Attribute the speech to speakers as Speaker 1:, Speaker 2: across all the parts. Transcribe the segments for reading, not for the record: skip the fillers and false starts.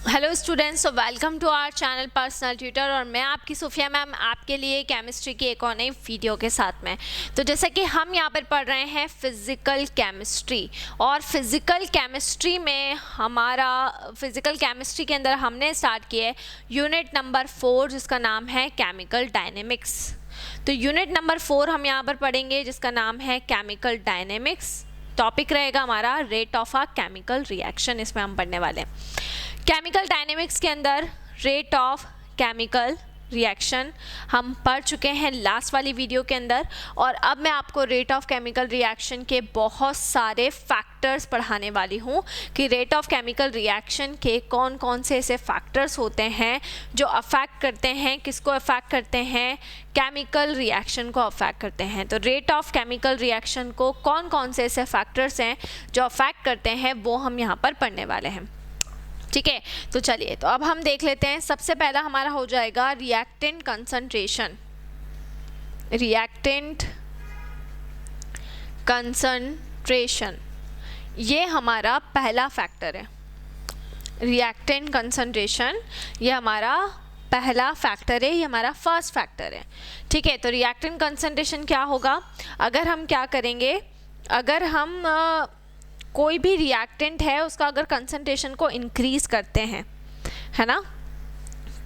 Speaker 1: Hello students, so welcome to our channel personal tutor. और मैं आपकी सोफिया मैम आपके लिए केमिस्ट्री की एक और नई वीडियो के साथ में। तो जैसा कि हम यहाँ पर पढ़ रहे हैं फिज़िकल केमिस्ट्री, और फिज़िकल केमिस्ट्री में फिज़िकल केमिस्ट्री के अंदर हमने स्टार्ट किया है यूनिट नंबर 4 जिसका नाम है केमिकल डायनेमिक्स। तो यूनिट नंबर 4 हम यहाँ पर पढ़ेंगे जिसका नाम है केमिकल डायनेमिक्स। टॉपिक रहेगा हमारा rate of a chemical reaction, इसमें हम पढ़ने वाले हैं। केमिकल डायनेमिक्स के अंदर रेट ऑफ केमिकल रिएक्शन हम पढ़ चुके हैं लास्ट वाली वीडियो के अंदर, और अब मैं आपको रेट ऑफ केमिकल रिएक्शन के बहुत सारे फैक्टर्स पढ़ाने वाली हूँ कि रेट ऑफ केमिकल रिएक्शन के कौन कौन से ऐसे फैक्टर्स होते हैं जो अफेक्ट करते हैं, किसको अफेक्ट करते हैं, केमिकल रिएक्शन को अफेक्ट करते हैं। तो रेट ऑफ केमिकल रिएक्शन को कौन कौन से ऐसे फैक्टर्स हैं जो अफेक्ट करते हैं वो हम यहाँ पर पढ़ने वाले हैं। ठीक है, तो चलिए, तो अब हम देख लेते हैं। सबसे पहला हमारा हो जाएगा रिएक्टेंट कंसंट्रेशन। रिएक्टेंट कंसंट्रेशन ये हमारा पहला फैक्टर है। रिएक्टेंट कंसंट्रेशन ये हमारा पहला फैक्टर है, ये हमारा फर्स्ट फैक्टर है। ठीक है, तो रिएक्टेंट कंसंट्रेशन क्या होगा, अगर हम क्या करेंगे, अगर हम कोई भी रिएक्टेंट है उसका अगर कंसंट्रेशन को इंक्रीज करते हैं, है ना,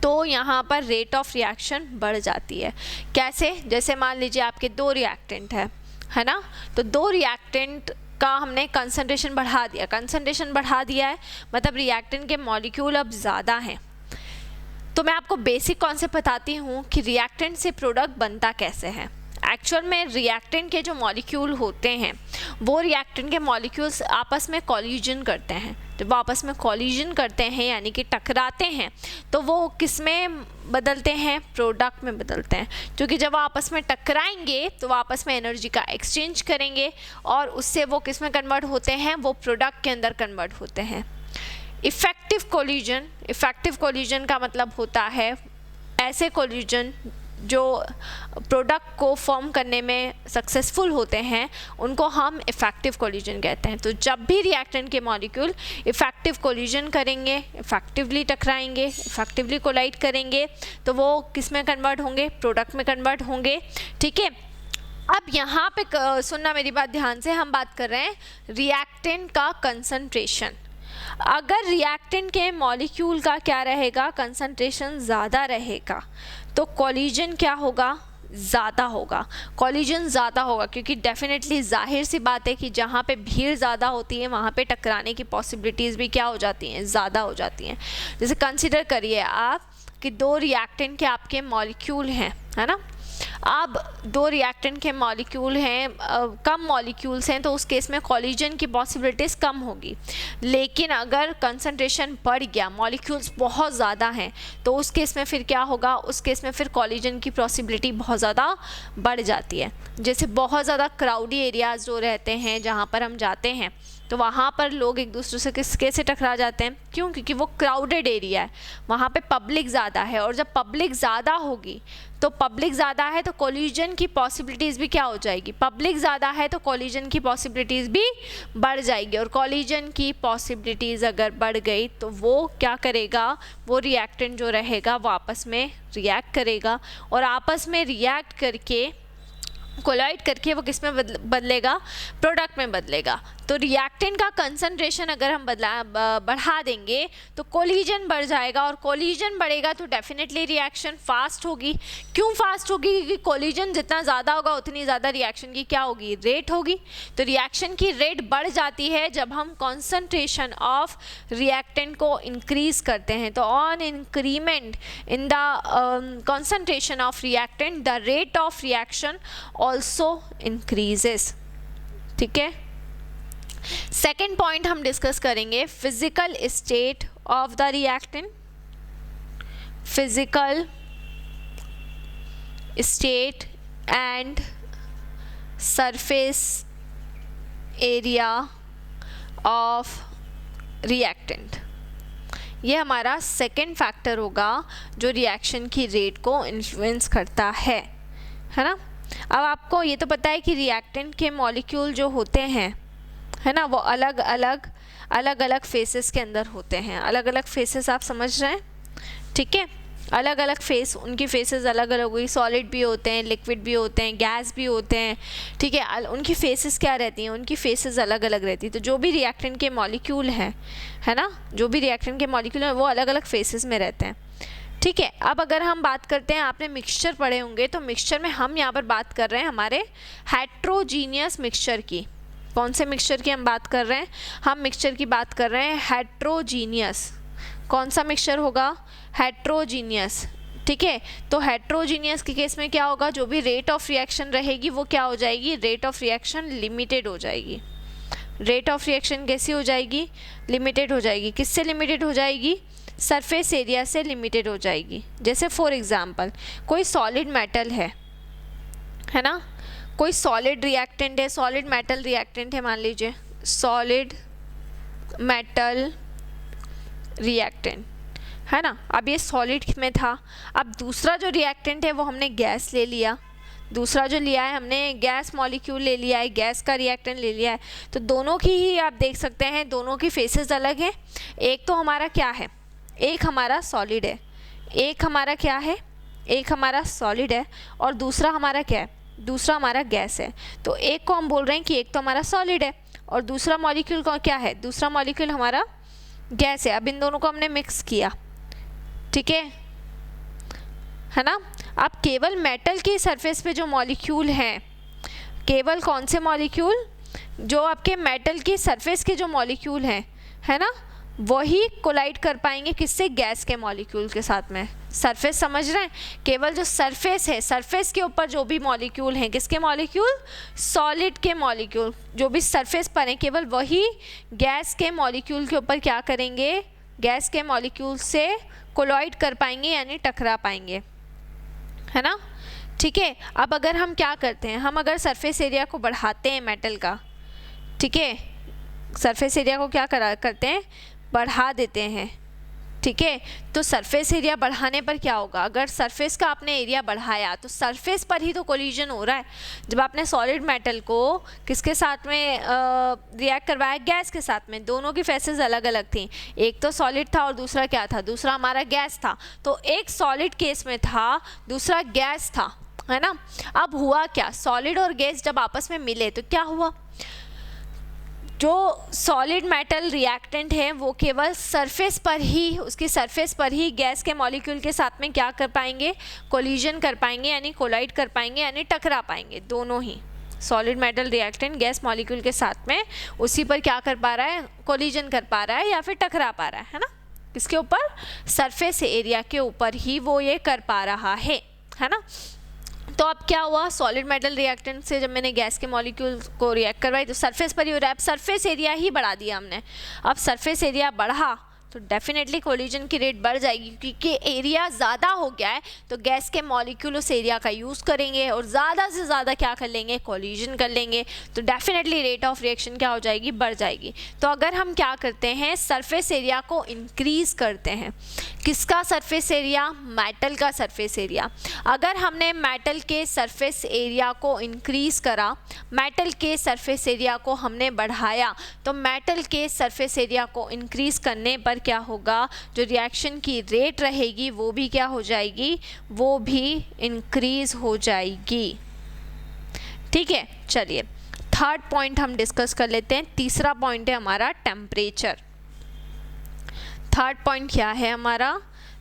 Speaker 1: तो यहाँ पर रेट ऑफ रिएक्शन बढ़ जाती है। कैसे? जैसे मान लीजिए आपके दो रिएक्टेंट है ना, तो दो रिएक्टेंट का हमने कंसंट्रेशन बढ़ा दिया। कंसंट्रेशन बढ़ा दिया है मतलब रिएक्टेंट के मॉलिक्यूल अब ज़्यादा हैं। तो मैं आपको बेसिक कॉन्सेप्ट बताती हूँ कि रिएक्टेंट से प्रोडक्ट बनता कैसे है। एक्चुअल में रिएक्टेंट के जो मॉलिक्यूल होते हैं वो रिएक्टेंट के मॉलिक्यूल्स आपस में कोलिजन करते हैं। जब वो आपस में कोलिजन करते हैं यानी कि टकराते हैं, तो वो किस में बदलते हैं, प्रोडक्ट में बदलते हैं। क्योंकि जब वो आपस में टकराएंगे तो वो आपस में एनर्जी का एक्सचेंज करेंगे और उससे वो किस में कन्वर्ट होते हैं, वो प्रोडक्ट के अंदर कन्वर्ट होते हैं। इफेक्टिव कोलिजन, इफेक्टिव कोलिजन का मतलब होता है ऐसे कोलिजन जो प्रोडक्ट को फॉर्म करने में सक्सेसफुल होते हैं, उनको हम इफेक्टिव कोलिजन कहते हैं। तो जब भी रिएक्टेंट के मॉलिक्यूल इफेक्टिव कोलिजन करेंगे, इफेक्टिवली टकराएंगे, इफेक्टिवली कोलाइड करेंगे, तो वो किस में कन्वर्ट होंगे, प्रोडक्ट में कन्वर्ट होंगे। ठीक है, अब यहाँ पे सुनना मेरी बात ध्यान से, हम बात कर रहे हैं रिएक्टेंट का कंसंट्रेशन। अगर रिएक्टेंट के मॉलिक्यूल का क्या रहेगा, कंसंट्रेशन ज़्यादा रहेगा, तो कोलिजन क्या होगा, ज़्यादा होगा। कोलिजन ज़्यादा होगा क्योंकि डेफिनेटली जाहिर सी बात है कि जहाँ पे भीड़ ज़्यादा होती है वहाँ पे टकराने की पॉसिबिलिटीज़ भी क्या हो जाती हैं, ज़्यादा हो जाती हैं। जैसे कंसिडर करिए आप कि दो रिएक्टेंट के आपके मॉलिक्यूल हैं, है ना, अब दो रिएक्टेंट के मॉलिक्यूल हैं, कम मॉलिक्यूल्स हैं, तो उस केस में कोलिजन की पॉसिबिलिटीज़ कम होगी। लेकिन अगर कंसंट्रेशन बढ़ गया, मॉलिक्यूल्स बहुत ज़्यादा हैं, तो उस केस में फिर क्या होगा, उस केस में फिर कोलिजन की पॉसिबिलिटी बहुत ज़्यादा बढ़ जाती है। जैसे बहुत ज़्यादा क्राउडी एरियाज़ जो रहते हैं, जहाँ पर हम जाते हैं तो वहाँ पर लोग एक दूसरे से कैसे टकरा जाते हैं, क्यों, क्योंकि वो क्राउडेड एरिया है, वहाँ पे पब्लिक ज़्यादा है, और जब पब्लिक ज़्यादा होगी तो पब्लिक ज़्यादा है तो कोलिजन की पॉसिबिलिटीज़ भी क्या हो जाएगी, पब्लिक ज़्यादा है तो कोलिजन की पॉसिबिलिटीज़ भी बढ़ जाएगी। और कोलिजन की पॉसिबिलिटीज़ अगर बढ़ गई तो वो क्या करेगा, वो रिएक्टेंट जो रहेगा वो आपस में रिएक्ट करेगा, और आपस में रिएक्ट करके कोलाइड करके वो किस में बदलेगा, प्रोडक्ट में बदलेगा। तो रिएक्टेंट का कंसंट्रेशन अगर हम बढ़ा देंगे तो कोलिजन बढ़ जाएगा, और कोलिजन बढ़ेगा तो डेफिनेटली रिएक्शन फास्ट होगी। क्यों फास्ट होगी, क्योंकि कोलिजन जितना ज़्यादा होगा उतनी ज़्यादा रिएक्शन की क्या होगी, रेट होगी। तो रिएक्शन की रेट बढ़ जाती है जब हम कंसंट्रेशन ऑफ रिएक्टेंट को इंक्रीज करते हैं। तो on increment in the concentration of reactant the rate of reaction also increases. ठीक है, सेकेंड पॉइंट हम डिस्कस करेंगे physical state of the reactant. Physical state and surface area of reactant, ये हमारा सेकेंड फैक्टर होगा जो रिएक्शन की rate को इन्फ्लुएंस करता है ना। अब आपको ये तो पता है कि रिएक्टेंट के मॉलिक्यूल जो होते हैं, है ना, वो अलग अलग फेसेस के अंदर होते हैं। अलग अलग फेसेस आप समझ रहे हैं, ठीक है, अलग अलग फेस, उनकी फेसेस अलग अलग हुई, सॉलिड भी होते हैं, लिक्विड भी होते हैं, गैस भी होते हैं, ठीक है, उनकी फेसेस क्या रहती हैं, उनकी फेसेस अलग अलग रहती है। तो जो भी रिएक्टेंट के मॉलिक्यूल हैं, है ना, जो भी रिएक्टेंट के मॉलिक्यूल हैं वो अलग अलग फेसेस में रहते हैं, ठीक है। अब अगर हम बात करते हैं, आपने मिक्सचर पढ़े होंगे, तो मिक्सचर में हम यहाँ पर बात कर रहे हैं हमारे हेट्रोजीनियस मिक्सचर की। कौन से मिक्सचर की हम बात कर रहे हैं? हम मिक्सचर की बात कर रहे हैं हेट्रोजीनियस। कौन सा मिक्सचर होगा? हेट्रोजीनियस, ठीक है। तो हेट्रोजीनियस के केस में क्या होगा? जो भी रेट ऑफ रिएक्शन रहेगी वो क्या हो जाएगी? रेट ऑफ रिएक्शन लिमिटेड हो जाएगी। रेट ऑफ रिएक्शन कैसी हो जाएगी? लिमिटेड हो जाएगी। किससे लिमिटेड हो जाएगी? सरफेस एरिया से लिमिटेड हो जाएगी। जैसे फॉर एग्जांपल कोई सॉलिड मेटल है ना, कोई सॉलिड रिएक्टेंट है, सॉलिड मेटल रिएक्टेंट है, मान लीजिए सॉलिड मेटल रिएक्टेंट है ना। अब ये सॉलिड में था, अब दूसरा जो रिएक्टेंट है वो हमने गैस ले लिया, दूसरा जो लिया है हमने गैस मॉलिक्यूल ले लिया है, गैस का रिएक्टेंट ले लिया है। तो दोनों की ही आप देख सकते हैं, दोनों की फेसेस अलग हैं। एक तो हमारा क्या है, एक हमारा सॉलिड है, एक हमारा क्या है, एक हमारा सॉलिड है, और दूसरा हमारा क्या है? दूसरा हमारा गैस है। तो एक को हम बोल रहे हैं कि एक तो हमारा सॉलिड है और दूसरा मॉलिक्यूल का क्या है? दूसरा मॉलिक्यूल हमारा गैस है। अब इन दोनों को हमने मिक्स किया, ठीक है ना। अब केवल मेटल की सरफेस पे जो मॉलिक्यूल हैं, केवल कौन से मॉलिक्यूल? जो आपके मेटल की सरफेस के जो मॉलिक्यूल हैं, है ना, वही कोलाइड कर पाएंगे किससे? गैस के मॉलिक्यूल के साथ में। सरफेस समझ रहे हैं? केवल जो सरफेस है, सरफेस के ऊपर जो भी मॉलिक्यूल हैं, किसके मॉलिक्यूल? सॉलिड के मॉलिक्यूल जो भी सरफेस पर हैं, केवल वही गैस के मॉलिक्यूल के ऊपर क्या करेंगे? गैस के मॉलिक्यूल से कोलाइड कर पाएंगे, यानी टकरा पाएंगे, है ना, ठीक है। अब अगर हम क्या करते हैं, हम अगर सरफेस एरिया को बढ़ाते हैं मेटल का, ठीक है, सरफेस एरिया को क्या करते हैं? बढ़ा देते हैं, ठीक है। तो सरफेस एरिया बढ़ाने पर क्या होगा? अगर सरफेस का आपने एरिया बढ़ाया तो सरफेस पर ही तो कोलिजन हो रहा है। जब आपने सॉलिड मेटल को किसके साथ में रिएक्ट करवाया? गैस के साथ में। दोनों की फेसेस अलग अलग थी, एक तो सॉलिड था और दूसरा क्या था? दूसरा हमारा गैस था। तो एक सॉलिड केस में था, दूसरा गैस था, है ना। अब हुआ क्या? सॉलिड और गैस जब आपस में मिले तो क्या हुआ? जो सॉलिड मेटल रिएक्टेंट है वो केवल सरफेस पर ही, उसकी सरफेस पर ही गैस के मॉलिक्यूल के साथ में क्या कर पाएंगे? कोलिजन कर पाएंगे, यानी कोलाइड कर पाएंगे, यानी टकरा पाएंगे। दोनों ही solid metal reactant gas molecule के साथ में उसी पर क्या कर पा रहा है? कोलिजन कर पा रहा है या फिर टकरा पा रहा है ना। किसके ऊपर? सरफेस एरिया के ऊपर ही वो ये कर पा रहा है ना। तो अब क्या हुआ? सॉलिड मेटल रिएक्टेंट से जब मैंने गैस के मॉलिक्यूल को रिएक्ट करवाई तो सरफेस पर ही हो रहा है। अब सरफेस एरिया ही बढ़ा दिया हमने। अब सरफेस एरिया बढ़ा तो डेफिनेटली कोलिजन की रेट बढ़ जाएगी, क्योंकि एरिया ज़्यादा हो गया है तो गैस के मॉलिक्यूल उस एरिया का यूज़ करेंगे और ज़्यादा से ज़्यादा क्या कर लेंगे? कोलिजन कर लेंगे। तो डेफिनेटली रेट ऑफ रिएक्शन क्या हो जाएगी? बढ़ जाएगी। तो अगर हम क्या करते हैं? सरफेस एरिया को इंक्रीज़ करते हैं। किसका सरफेस एरिया? मेटल का सरफेस एरिया। अगर हमने मेटल के सरफेस एरिया को इंक्रीज़ करा, मेटल के सरफेस एरिया को हमने बढ़ाया, तो मेटल के सरफेस एरिया को इंक्रीज़ करने पर क्या होगा? जो रिएक्शन की रेट रहेगी वो भी क्या हो जाएगी? वो भी इंक्रीज़ हो जाएगी, ठीक है। चलिए थर्ड पॉइंट हम डिस्कस कर लेते हैं। तीसरा पॉइंट है हमारा टेम्परेचर। थर्ड पॉइंट क्या है हमारा?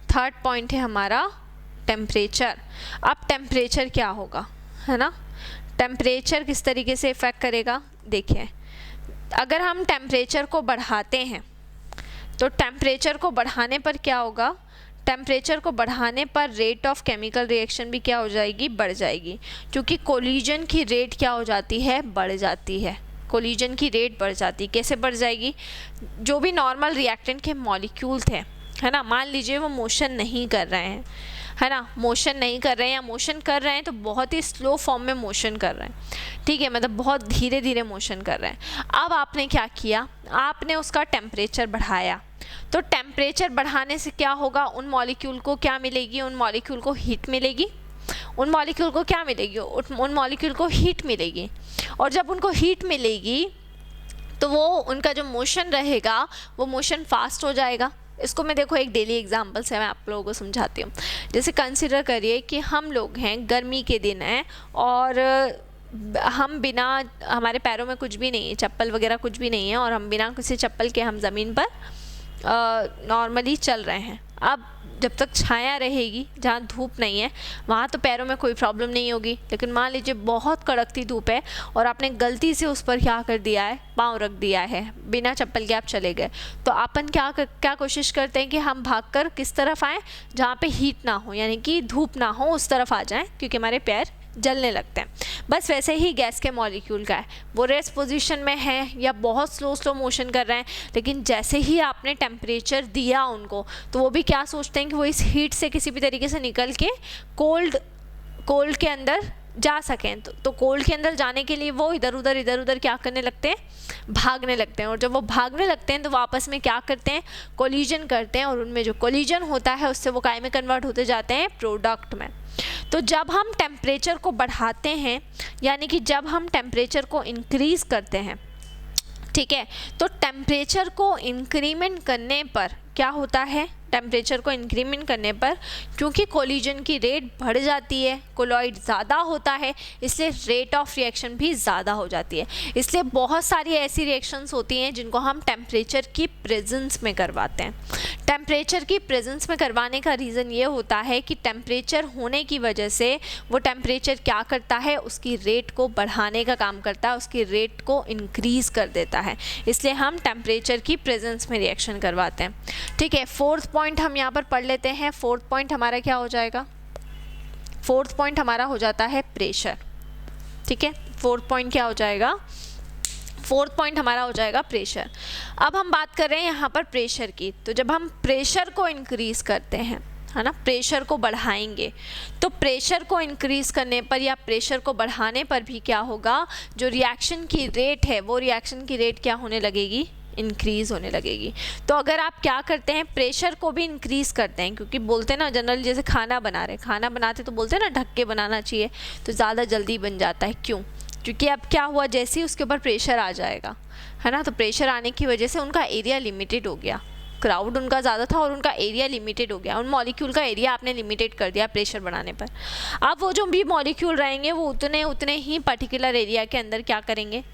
Speaker 1: थर्ड पॉइंट है हमारा टेम्परेचर। अब टेम्परेचर क्या होगा, है ना। टेम्परेचर किस तरीके से इफ़ेक्ट करेगा? देखिए, अगर हम टेम्परेचर को बढ़ाते हैं तो टेम्परेचर को बढ़ाने पर क्या होगा? टेम्परेचर को बढ़ाने पर रेट ऑफ केमिकल रिएक्शन भी क्या हो जाएगी? बढ़ जाएगी, क्योंकि कोलिजन की रेट क्या हो जाती है? बढ़ जाती है। कोलिजन की रेट बढ़ जाती है। कैसे बढ़ जाएगी? जो भी नॉर्मल रिएक्टेंट के मॉलिक्यूल थे, है ना, मान लीजिए वो मोशन नहीं कर रहे हैं, है ना, मोशन नहीं कर रहे हैं या मोशन कर रहे हैं तो बहुत ही स्लो फॉर्म में मोशन कर रहे हैं, ठीक है, मतलब बहुत धीरे धीरे मोशन कर रहे हैं। अब आपने क्या किया? आपने उसका टेम्परेचर बढ़ाया। तो टेम्परेचर बढ़ाने से क्या होगा? उन मॉलिक्यूल को क्या मिलेगी? उन मॉलिक्यूल को हीट मिलेगी। उन मॉलिक्यूल को क्या मिलेगी? उन मॉलिक्यूल को हीट मिलेगी। और जब उनको हीट मिलेगी तो वो उनका जो मोशन रहेगा वो मोशन फास्ट हो जाएगा। इसको मैं देखो एक डेली एग्जांपल से मैं आप लोगों को समझाती हूँ। जैसे कंसिडर करिए कि हम लोग हैं, गर्मी के दिन हैं और हम बिना, हमारे पैरों में कुछ भी नहीं है, चप्पल वगैरह कुछ भी नहीं है, और हम बिना किसी चप्पल के हम ज़मीन पर नॉर्मली चल रहे हैं। अब जब तक छाया रहेगी, जहाँ धूप नहीं है, वहाँ तो पैरों में कोई प्रॉब्लम नहीं होगी। लेकिन मान लीजिए बहुत कड़कती धूप है और आपने गलती से उस पर क्या कर दिया है, पाँव रख दिया है, बिना चप्पल के आप चले गए, तो अपन क्या कोशिश करते हैं कि हम भागकर किस तरफ आएँ, जहाँ पे हीट ना हो, यानी कि धूप ना हो, उस तरफ आ जाएँ, क्योंकि हमारे पैर जलने लगते हैं। बस वैसे ही गैस के मॉलिक्यूल का है, वो रेस्ट पोजीशन में है या बहुत स्लो मोशन कर रहे हैं, लेकिन जैसे ही आपने टेम्परेचर दिया उनको, तो वो भी क्या सोचते हैं कि वो इस हीट से किसी भी तरीके से निकल के कोल्ड के अंदर जा सकें। तो कोल्ड के अंदर जाने के लिए वो इधर उधर क्या करने लगते हैं, भागने लगते हैं। और जब वो भागने लगते हैं तो वो आपस में क्या करते हैं, कोलिजन करते हैं, और उनमें जो कोलिजन होता है उससे वो काय में कन्वर्ट होते जाते हैं, प्रोडक्ट में। तो जब हम टेम्परेचर को बढ़ाते हैं, यानी कि जब हम टेम्परेचर को इंक्रीज़ करते हैं, ठीक है, तो टेम्परेचर को इंक्रीमेंट करने पर क्या होता है, टेम्परेचर को इंक्रीमेंट करने पर क्योंकि कोलिजन की रेट बढ़ जाती है, कोलॉइड ज़्यादा होता है, इसलिए रेट ऑफ रिएक्शन भी ज़्यादा हो जाती है। इसलिए बहुत सारी ऐसी रिएक्शंस होती हैं जिनको हम टेम्परेचर की प्रेजेंस में करवाते हैं। टेम्परेचर की प्रेजेंस में करवाने का रीज़न ये होता है कि टेम्परेचर होने की वजह से वो टेम्परेचर क्या करता है, उसकी रेट को बढ़ाने का काम करता है, उसकी रेट को इंक्रीज़ कर देता है, इसलिए हम टेम्परेचर की प्रेजेंस में रिएक्शन करवाते हैं। ठीक है, फोर्थ पॉइंट हम यहाँ पर पढ़ लेते हैं। फोर्थ पॉइंट हमारा क्या हो जाएगा, फोर्थ पॉइंट हमारा हो जाता है प्रेशर। ठीक है, फोर्थ पॉइंट क्या हो जाएगा, फोर्थ पॉइंट हमारा हो जाएगा प्रेशर। अब हम बात कर रहे हैं यहाँ पर प्रेशर की, तो जब हम प्रेशर को इंक्रीज़ करते हैं, है ना, प्रेशर को बढ़ाएंगे, तो प्रेशर को इंक्रीज़ करने पर या प्रेशर को बढ़ाने पर भी क्या होगा, जो रिएक्शन की रेट है वो रिएक्शन की रेट क्या होने लगेगी, इंक्रीज़ होने लगेगी। तो अगर आप क्या करते हैं, प्रेशर को भी इंक्रीज़ करते हैं, क्योंकि बोलते हैं ना जनरल, जैसे खाना बनाते तो बोलते हैं ना ढक के बनाना चाहिए, तो ज़्यादा जल्दी बन जाता है। क्यों, क्योंकि अब क्या हुआ, जैसे ही उसके ऊपर प्रेशर आ जाएगा, है ना, तो प्रेशर आने की वजह से उनका एरिया लिमिटेड हो गया, क्राउड उनका ज़्यादा था और उनका एरिया लिमिटेड हो गया, उन मॉलिक्यूल का एरिया आपने लिमिटेड कर दिया प्रेशर बढ़ाने पर। अब वो जो भी मॉलिक्यूल रहेंगे वो उतने ही पर्टिकुलर एरिया के अंदर क्या करेंगे,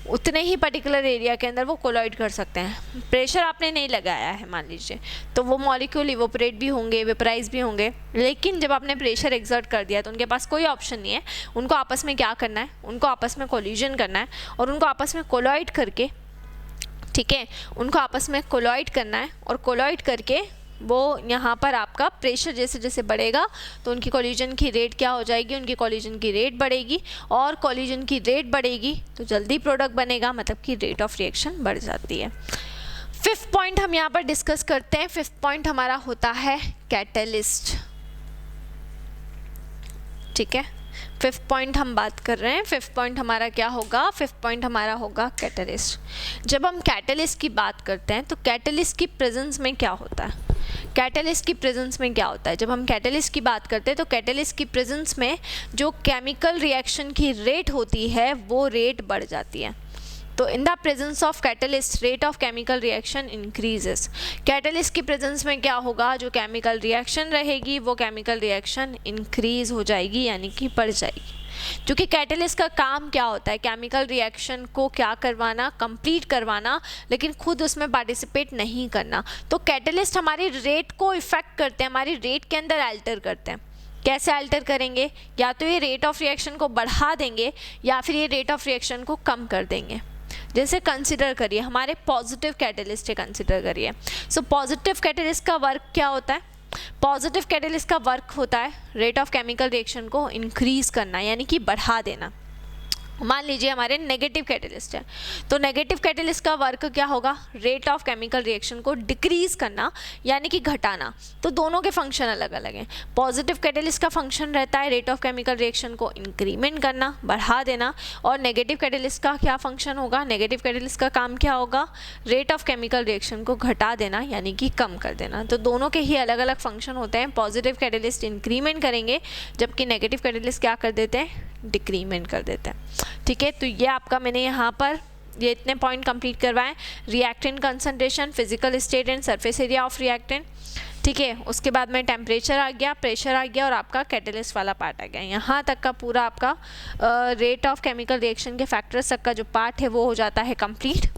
Speaker 1: उतने ही पर्टिकुलर एरिया के अंदर वो कोलॉइड कर सकते हैं। प्रेशर आपने नहीं लगाया है मान लीजिए, तो वो मॉलिक्यूल इवोपरेट भी होंगे, वेपराइज भी होंगे, लेकिन जब आपने प्रेशर एक्सर्ट कर दिया तो उनके पास कोई ऑप्शन नहीं है, उनको आपस में क्या करना है, उनको आपस में कोलिजन करना है और उनको आपस में कोलॉइड करके, ठीक है, उनको आपस में कोलॉइड करना है और कोलॉइड करके वो यहाँ पर आपका प्रेशर जैसे जैसे बढ़ेगा तो उनकी कोलिजन की रेट क्या हो जाएगी, उनकी कोलिजन की रेट बढ़ेगी, और कोलिजन की रेट बढ़ेगी तो जल्दी प्रोडक्ट बनेगा, मतलब कि रेट ऑफ रिएक्शन बढ़ जाती है। फिफ्थ पॉइंट हम यहाँ पर डिस्कस करते हैं। फिफ्थ पॉइंट हमारा होता है कैटलिस्ट। ठीक है, फिफ्थ पॉइंट हम बात कर रहे हैं। फिफ्थ पॉइंट हमारा क्या होगा, फिफ्थ पॉइंट हमारा होगा कैटलिस्ट। जब हम कैटलिस्ट की बात करते हैं तो कैटलिस्ट की प्रेजेंस में क्या होता है, कैटलिस्ट की प्रेजेंस में क्या होता है, जब हम कैटलिस्ट की बात करते हैं तो कैटलिस्ट की प्रेजेंस में जो केमिकल रिएक्शन की रेट होती है वो रेट बढ़ जाती है। तो in the presence of catalyst rate of chemical reaction increases. Catalyst की प्रेजेंस में क्या होगा, जो केमिकल रिएक्शन रहेगी वो केमिकल रिएक्शन इंक्रीज हो जाएगी, यानी कि बढ़ जाएगी। क्योंकि कैटलिस्ट का काम क्या होता है, केमिकल रिएक्शन को क्या करवाना, कंप्लीट करवाना, लेकिन खुद उसमें पार्टिसिपेट नहीं करना। तो कैटलिस्ट हमारी रेट को इफेक्ट करते हैं, हमारी रेट के अंदर अल्टर करते हैं। कैसे अल्टर करेंगे, या तो ये रेट ऑफ रिएक्शन को बढ़ा देंगे या फिर ये रेट ऑफ रिएक्शन को कम कर देंगे। जैसे कंसिडर करिए हमारे पॉजिटिव कैटलिस्ट है, कंसिडर करिए। सो पॉजिटिव कैटलिस्ट का वर्क क्या होता है, पॉजिटिव कैटलिस्ट का वर्क होता है रेट ऑफ केमिकल रिएक्शन को इंक्रीज करना, यानी कि बढ़ा देना। मान लीजिए हमारे नेगेटिव कैटलिस्ट है, तो नेगेटिव कैटलिस्ट का वर्क क्या होगा, रेट ऑफ केमिकल रिएक्शन को डिक्रीज करना, यानी कि घटाना। तो दोनों के फंक्शन अलग अलग हैं। पॉजिटिव कैटलिस्ट का फंक्शन रहता है रेट ऑफ केमिकल रिएक्शन को इंक्रीमेंट करना, बढ़ा देना, और नेगेटिव कैटलिस्ट का क्या फंक्शन होगा, नेगेटिव कैटलिस्ट का काम क्या होगा, रेट ऑफ केमिकल रिएक्शन को घटा देना, यानी कि कम कर देना। तो दोनों के ही अलग अलग फंक्शन होते हैं। पॉजिटिव कैटलिस्ट इंक्रीमेंट करेंगे, जबकि नेगेटिव कैटलिस्ट क्या कर देते हैं, डिक्रीमेंट कर देते हैं। ठीक है, तो ये आपका मैंने यहाँ पर ये इतने पॉइंट कंप्लीट करवाएं। Reactant concentration, physical state and surface area of reactant, ठीक है। उसके बाद में टेम्परेचर आ गया, प्रेशर आ गया और आपका कैटलिस्ट वाला पार्ट आ गया। यहाँ तक का पूरा आपका रेट ऑफ केमिकल रिएक्शन के फैक्टर्स तक का जो पार्ट है वो हो जाता है कंप्लीट।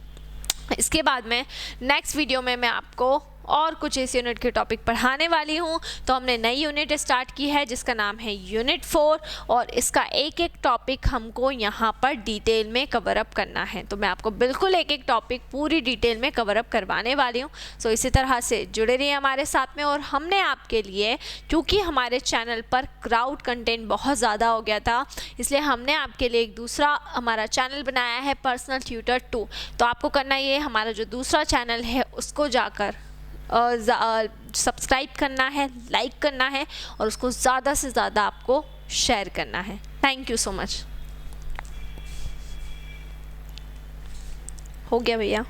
Speaker 1: इसके बाद में नेक्स्ट वीडियो में मैं आपको और कुछ इस यूनिट के टॉपिक पढ़ाने वाली हूँ। तो हमने नई यूनिट स्टार्ट की है जिसका नाम है यूनिट 4 और इसका एक एक टॉपिक हमको यहाँ पर डिटेल में कवर अप करना है। तो मैं आपको बिल्कुल एक एक टॉपिक पूरी डिटेल में कवर अप करवाने वाली हूँ। सो इसी तरह से जुड़े रहिए हमारे साथ में। और हमने आपके लिए, क्योंकि हमारे चैनल पर क्राउड कंटेंट बहुत ज़्यादा हो गया था, इसलिए हमने आपके लिए एक दूसरा हमारा चैनल बनाया है, पर्सनल ट्यूटर 2। तो आपको करना ये, हमारा जो दूसरा चैनल है उसको जाकर सब्सक्राइब करना है, लाइक करना है और उसको ज़्यादा से ज़्यादा आपको शेयर करना है। Thank you so much. हो गया भैया।